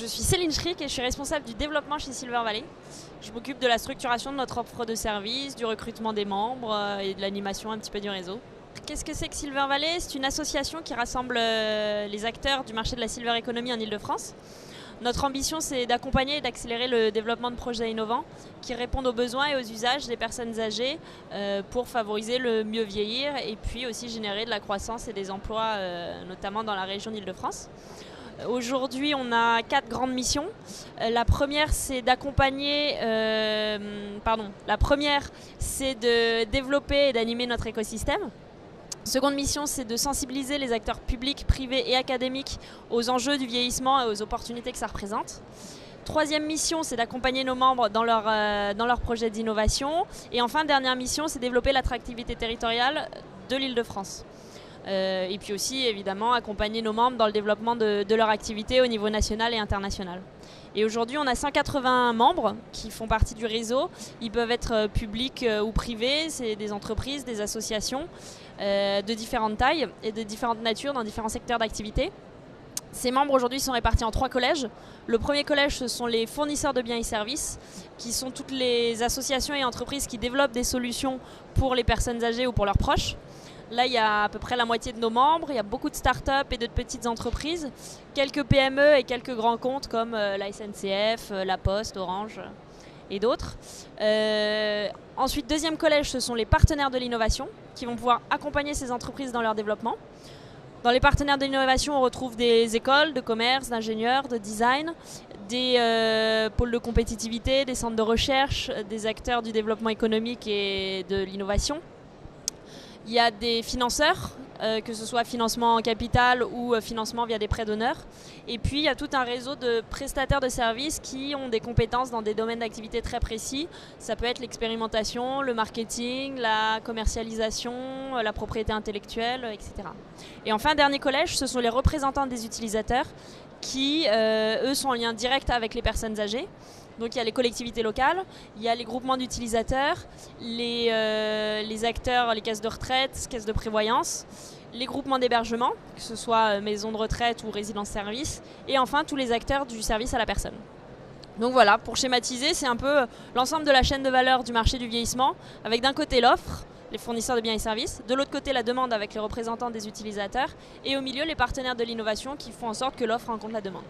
Je suis Céline Schrick et je suis responsable du développement chez Silver Valley. Je m'occupe de la structuration de notre offre de services, du recrutement des membres et de l'animation un petit peu du réseau. Qu'est-ce que c'est que Silver Valley? C'est une association qui rassemble les acteurs du marché de la Silver Economy en Ile-de-France. Notre ambition, c'est d'accompagner et d'accélérer le développement de projets innovants qui répondent aux besoins et aux usages des personnes âgées pour favoriser le mieux vieillir et puis aussi générer de la croissance et des emplois, notamment dans la région d'Ile-de-France. Aujourd'hui, on a 4 grandes missions. La première, c'est de développer et d'animer notre écosystème. Seconde mission, c'est de sensibiliser les acteurs publics, privés et académiques aux enjeux du vieillissement et aux opportunités que ça représente. Troisième mission, c'est d'accompagner nos membres dans leurs projets d'innovation. Et enfin, dernière mission, c'est développer l'attractivité territoriale de l'Île-de-France. Et puis aussi, évidemment, accompagner nos membres dans le développement de leur activité au niveau national et international. Et aujourd'hui, on a 180 membres qui font partie du réseau. Ils peuvent être publics ou privés, c'est des entreprises, des associations de différentes tailles et de différentes natures dans différents secteurs d'activité. Ces membres aujourd'hui sont répartis en 3 collèges. Le premier collège, ce sont les fournisseurs de biens et services, qui sont toutes les associations et entreprises qui développent des solutions pour les personnes âgées ou pour leurs proches. Là, il y a à peu près la moitié de nos membres, il y a beaucoup de start-up et de petites entreprises, quelques PME et quelques grands comptes comme la SNCF, la Poste, Orange et d'autres. Ensuite, deuxième collège, ce sont les partenaires de l'innovation qui vont pouvoir accompagner ces entreprises dans leur développement. Dans les partenaires de l'innovation, on retrouve des écoles de commerce, d'ingénieurs, de design, des pôles de compétitivité, des centres de recherche, des acteurs du développement économique et de l'innovation. Il y a des financeurs, que ce soit financement en capital ou financement via des prêts d'honneur. Et puis, il y a tout un réseau de prestataires de services qui ont des compétences dans des domaines d'activité très précis. Ça peut être l'expérimentation, le marketing, la commercialisation, la propriété intellectuelle, etc. Et enfin, dernier collège, ce sont les représentants des utilisateurs qui, eux, sont en lien direct avec les personnes âgées. Donc il y a les collectivités locales, il y a les groupements d'utilisateurs, les acteurs, les caisses de retraite, caisses de prévoyance, les groupements d'hébergement, que ce soit maisons de retraite ou résidences-services, et enfin tous les acteurs du service à la personne. Donc voilà, pour schématiser, c'est un peu l'ensemble de la chaîne de valeur du marché du vieillissement, avec d'un côté l'offre, les fournisseurs de biens et services, de l'autre côté la demande avec les représentants des utilisateurs, et au milieu les partenaires de l'innovation qui font en sorte que l'offre rencontre la demande.